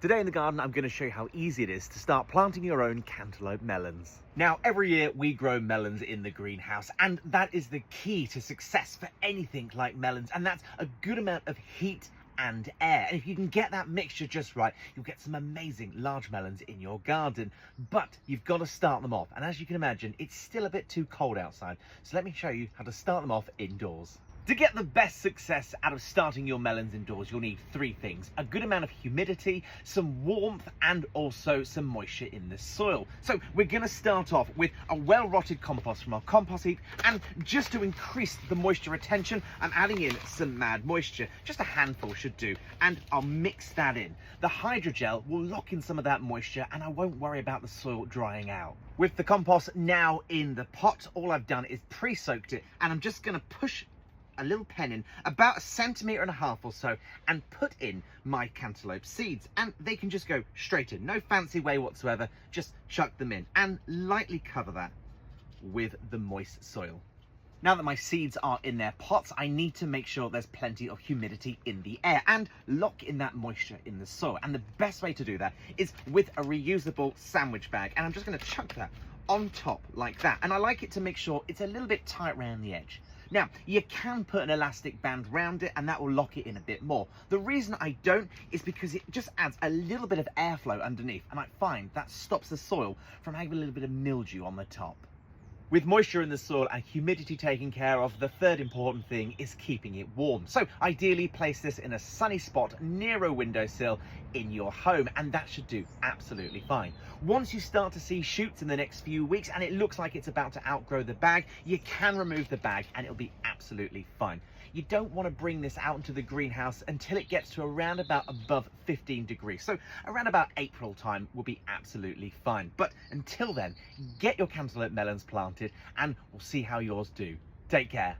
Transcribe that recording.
Today in the garden, I'm going to show you how easy it is to start planting your own cantaloupe melons. Now, every year we grow melons in the greenhouse, and that is the key to success for anything like melons, and that's a good amount of heat and air. And if you can get that mixture just right, you'll get some amazing large melons in your garden. But you've got to start them off, and as you can imagine, it's still a bit too cold outside, so let me show you how to start them off indoors. To get the best success out of starting your melons indoors, you'll need three things: a good amount of humidity, some warmth, and also some moisture in the soil. So we're going to start off with a well-rotted compost from our compost heap, and just to increase the moisture retention, I'm adding in some Mad Moisture. Just a handful should do, and I'll mix that in. The hydrogel will lock in some of that moisture, and I won't worry about the soil drying out. With the compost now in the pot, all I've done is pre-soaked it, and I'm just going to push a little pen in about 1.5 centimeters or so and put in my cantaloupe seeds, and they can just go straight in. No fancy way whatsoever, just chuck them in and lightly cover that with the moist soil. Now that my seeds are in their pots, I need to make sure there's plenty of humidity in the air and lock in that moisture in the soil. And the best way to do that is with a reusable sandwich bag, and I'm just going to chuck that on top like that. And I like it to make sure it's a little bit tight around the edge. Now, you can put an elastic band around it and that will lock it in a bit more. The reason I don't is because it just adds a little bit of airflow underneath, and I find that stops the soil from having a little bit of mildew on the top. With moisture in the soil and humidity taken care of, the third important thing is keeping it warm. So ideally place this in a sunny spot near a windowsill in your home, and that should do absolutely fine. Once you start to see shoots in the next few weeks and it looks like it's about to outgrow the bag, you can remove the bag and it'll be absolutely fine. You don't want to bring this out into the greenhouse until it gets to around about above 15 degrees. So around about April time will be absolutely fine. But until then, get your cantaloupe melons planted and we'll see how yours do. Take care.